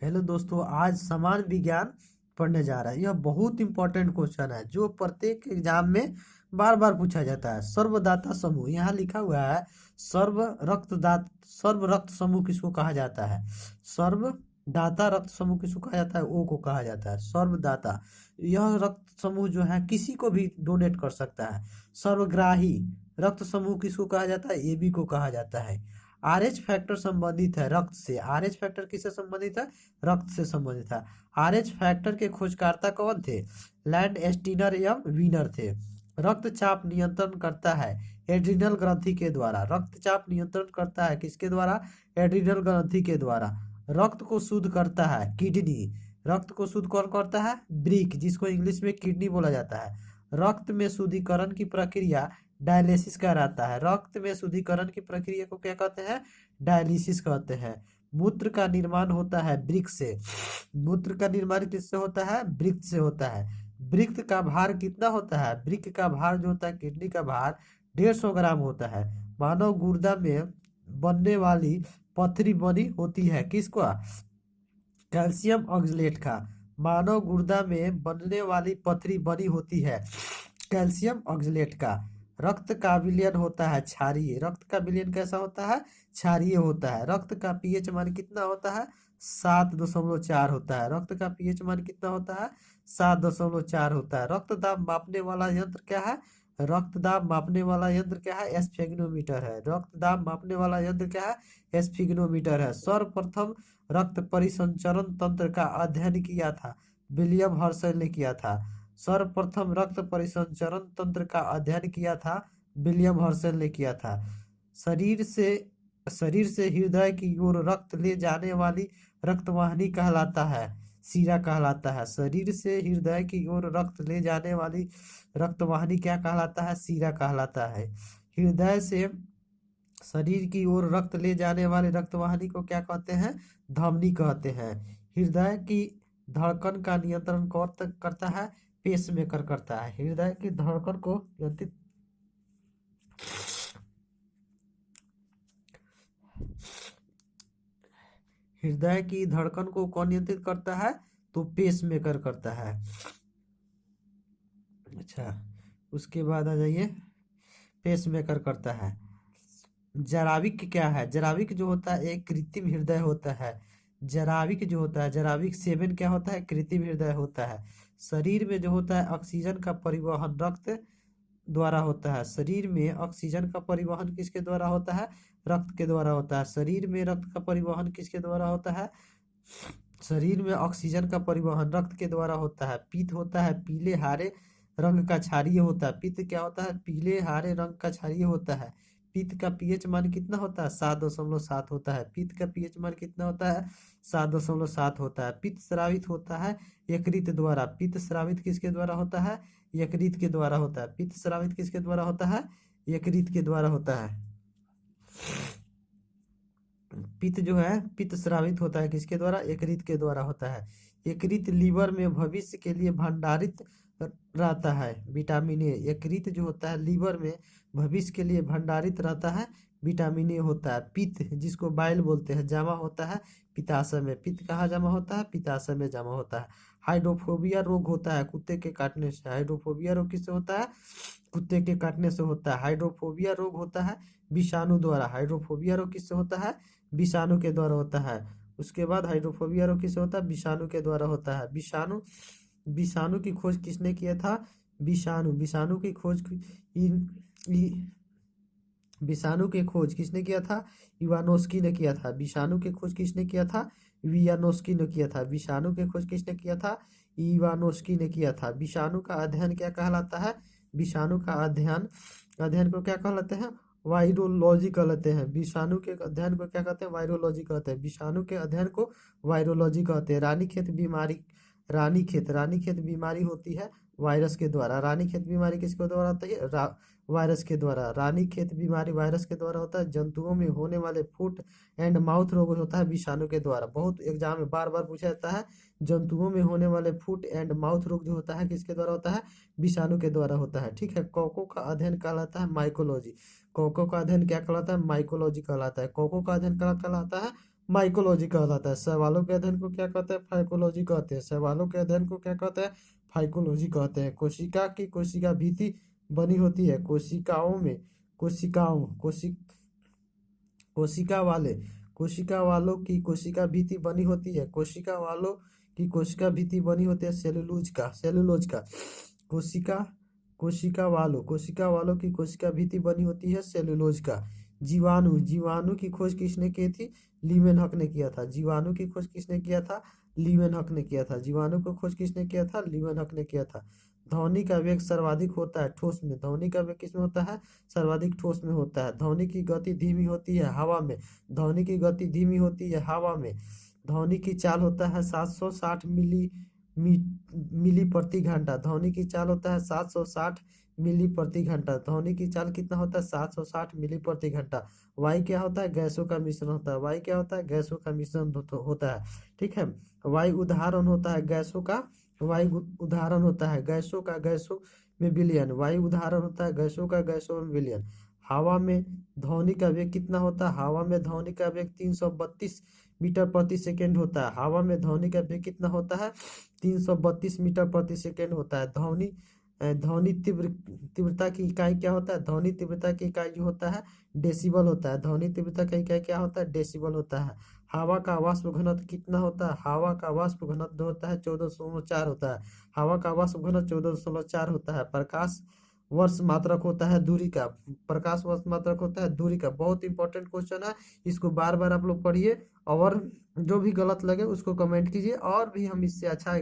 Hello दोस्तों, आज समान विज्ञान पढ़ने जा रहा है। यह बहुत इंपॉर्टेंट क्वेश्चन है जो प्रत्येक एग्जाम में बार बार पूछा जाता है। सर्वदाता समूह यहाँ लिखा हुआ है। सर्व रक्त समूह किसको कहा जाता है? सर्वदाता रक्त समूह किसको कहा जाता है? ओ को कहा जाता है सर्वदाता। यह रक्त समूह जो है किसी को भी डोनेट कर सकता है। सर्वग्राही रक्त समूह किसको कहा जाता है? एबी को कहा जाता है। आरएच फैक्टर संबंधित है रक्त से। आरएच फैक्टर किससे संबंधित है? रक्त से संबंधित है। आरएच फैक्टर के खोजकर्ता कौन थे? लैंड एस्टीनर एवं वीनर थे। रक्तचाप नियंत्रण करता है एड्रिनल ग्रंथि के द्वारा। रक्तचाप नियंत्रण करता है किसके द्वारा? एड्रिनल ग्रंथि के द्वारा। रक्त को शुद्ध करता है किडनी। रक्त को शुद्ध कौन करता है? ब्रिक, जिसको इंग्लिश में किडनी बोला जाता है। रक्त में शुद्धिकरण की प्रक्रिया डायलिसिस कहलाता है। रक्त में शुद्धिकरण की प्रक्रिया को क्या कहते हैं? डायलिसिस कहते हैं। मूत्र का निर्माण होता है वृक्क से। मूत्र का निर्माण किससे होता है? वृक्क से होता है। वृक्क का भार कितना होता है? वृक्क का भार जो होता है, किडनी का भार 150 ग्राम होता है। मानव गुर्दा में बनने वाली पथरी बनी होती है किसको? कैल्शियम ऑक्सलेट का। मानव गुर्दा में बनने वाली पथरी बनी होती है कैल्शियम ऑक्सलेट का। रक्त का विलयन होता है क्षारीय। रक्त का विलयन कैसा होता है? क्षारीय होता है। रक्त का पीएच मान कितना होता है? 7.4 होता है। रक्त का पीएच मान कितना होता है? 7.4 होता है। रक्त दाब मापने वाला यंत्र क्या है? रक्त दाब मापने वाला यंत्र क्या है? एस्फेग्नोमीटर है। रक्त दाब मापने वाला यंत्र क्या है? एस्फिग्नोमीटर है। सर्वप्रथम रक्त परिसंचरण तंत्र का अध्ययन किया था विलियम हर्शल ने किया था। सर्वप्रथम रक्त परिसंचरण तंत्र का अध्ययन किया था विलियम हर्शल ने किया था। शरीर से शरीर से हृदय की ओर रक्त ले जाने वाली रक्तवाहिनी कहलाता है सीरा कहलाता है। शरीर से हृदय की ओर रक्त ले जाने वाली रक्तवाहिनी क्या कहलाता है? सीरा कहलाता है। हृदय से शरीर की ओर रक्त ले जाने वाले रक्तवाहिनी को क्या कहते हैं? धमनी कहते हैं। हृदय की धड़कन का नियंत्रण कौन करता है? पेसमेकर करता है। हृदय की धड़कन को नियंत्रित हृदय की धड़कन को कौन नियंत्रित करता है? तो पेसमेकर करता है। अच्छा, उसके बाद आ जाइए। पेसमेकर करता है। जराविक क्या है? जराविक जो होता है एक कृत्रिम हृदय होता है। जराविक जो होता है, जराविक सेवन क्या होता है? कृत्रिम हृदय होता है। शरीर में जो होता है ऑक्सीजन का परिवहन रक्त द्वारा होता है। शरीर में ऑक्सीजन का परिवहन किसके द्वारा होता है? रक्त के द्वारा होता है। शरीर में रक्त का परिवहन किसके द्वारा होता है? शरीर में ऑक्सीजन का परिवहन रक्त के द्वारा होता है। पित्त होता है पीले हरे रंग का क्षारीय होता है। पित्त क्या होता है? पीले हरे रंग का क्षारीय होता है। पित्त का पीएच मान कितना होता है? 7.7 होता है। पित्त का पीएच मान कितना होता है? 7.7 होता है। पित्त स्रावित होता है यकृत द्वारा। पित्त स्रावित किसके द्वारा होता है? यकृत के द्वारा होता है। पित्त स्रावित किसके द्वारा होता है? यकृत के द्वारा होता है। पित्त जो है पित्त स्रावित होता है किसके द्वारा? यकृत के द्वारा होता है। यकृत लीवर में भविष्य के लिए भंडारित रहता है विटामिन ए। यकृत जो होता है लीवर में भविष्य के लिए भंडारित रहता है विटामिन ए होता है। पित्त जिसको बाइल बोलते हैं जमा होता है पित्ताशय में। पित्त कहाँ जमा होता है? पित्ताशय में जमा होता है। हाइड्रोफोबिया रोग होता है कुत्ते के काटने से। हाइड्रोफोबिया रोग किससे होता है? कुत्ते के काटने से होता है। हाइड्रोफोबिया रोग होता है विषाणु द्वारा। हाइड्रोफोबिया रोग किससे होता है? विषाणु के द्वारा होता है। उसके बाद हाइड्रोफोबिया रोग किससे होता है? विषाणु के द्वारा होता है। विषाणु विषाणु की खोज किसने किया था? विषाणु की खोज विषाणु की खोज किसने किया था? इवानोस्की ने किया था। विषाणु की खोज किसने किया था? वियानोस्की ने किया था। विषाणु की खोज किसने किया था? इवानोस्की ने किया था। विषाणु का अध्ययन क्या कहलाता है? विषाणु का अध्ययन अध्ययन को क्या कहलाते हैं? वायरोलॉजी कहते हैं। विषाणु के अध्ययन को क्या कहते हैं? वायरोलॉजी कहते हैं। विषाणु के अध्ययन को वायरोलॉजी कहते हैं। रानीखेत बीमारी होती है वायरस के द्वारा। रानीखेत बीमारी किसके द्वारा होती है? वायरस के द्वारा। रानीखेत बीमारी वायरस के द्वारा होता है। जंतुओं में होने वाले फुट एंड माउथ रोग होता है विषाणु के द्वारा। बहुत एग्जाम में बार बार पूछा जाता है। जंतुओं में होने वाले फुट एंड माउथ रोग जो होता है किसके द्वारा होता है? विषाणु के द्वारा होता है। ठीक है। कोको का अध्ययन कहलाता है माइकोलॉजी। कोको का अध्ययन क्या कहलाता है? माइकोलॉजी कहलाता है। कोको का अध्ययन क्या कहलाता है? माइकोलॉजी कहलाता है। शैवालों के अध्ययन को क्या कहते हैं? फाइकोलॉजी कहते हैं। शैवालों के अध्ययन को क्या कहते हैं? फाइकोलॉजी कहते हैं। कोशिका की कोशिका भित्ति बनी होती है कोशिकाओं में, कोशिकाओं कोशिक कोशिका वाले कोशिका वालों की कोशिका भित्ति बनी होती है, कोशिका वालों की कोशिका भित्ति बनी होती है सेलुलोज का कोशिका कोशिका वालों की कोशिका भित्ति बनी होती है सेलुलोज का। जीवाणु जीवाणु की खोज किसने की थी? लीमेनहक ने किया था। जीवाणु की खोज किसने किया था? लीमेनहक ने किया था। जीवाणु को खोज किसने किया था? लीमेनहक ने किया था। ध्वनि का वेग सर्वाधिक होता है ठोस में। ध्वनि का वेग किसमें होता है? सर्वाधिक ठोस में होता है। ध्वनि की गति धीमी होती है हवा में। ध्वनि की गति धीमी होती है हवा में। ध्वनि की चाल होता है 760 मिली प्रति घंटा। ध्वनि की चाल होता है 760 मिली प्रति घंटा। ध्वनि की चाल कितना होता है? 760 मिली प्रति घंटा। वायु क्या होता है? गैसों का मिश्रण होता है। वायु क्या होता है? गैसों का मिश्रण होता है। ठीक है। वायु उदाहरण होता है गैसों का। वायु उदाहरण होता है गैसों में विलयन। वायु उदाहरण होता है गैसों में विलयन। हवा में ध्वनि का वेग कितना होता है? हवा में ध्वनि का वेग 332 मीटर प्रति सेकेंड होता है। हवा में ध्वनि का वेग कितना होता है? 332 मीटर प्रति सेकेंड होता है। ध्वनि तीव्रता की इकाई क्या होता है? ध्वनि तीव्रता की इकाई जो होता है डेसिबल होता है। ध्वनि तीव्रता का इकाई क्या होता है? डेसिबल होता है। हवा का वाष्प घनत्व कितना होता है? हवा का वाष्प घनत्व होता है 14.4 होता है। हवा का वाष्प घनत्व 14.4 होता है। प्रकाश वर्ष मात्रक होता है दूरी का। प्रकाश वर्ष मात्रक होता है दूरी का। बहुत इंपॉर्टेंट क्वेश्चन है, इसको बार बार आप लोग पढ़िए और जो भी गलत लगे उसको कमेंट कीजिए, और भी हम इससे अच्छा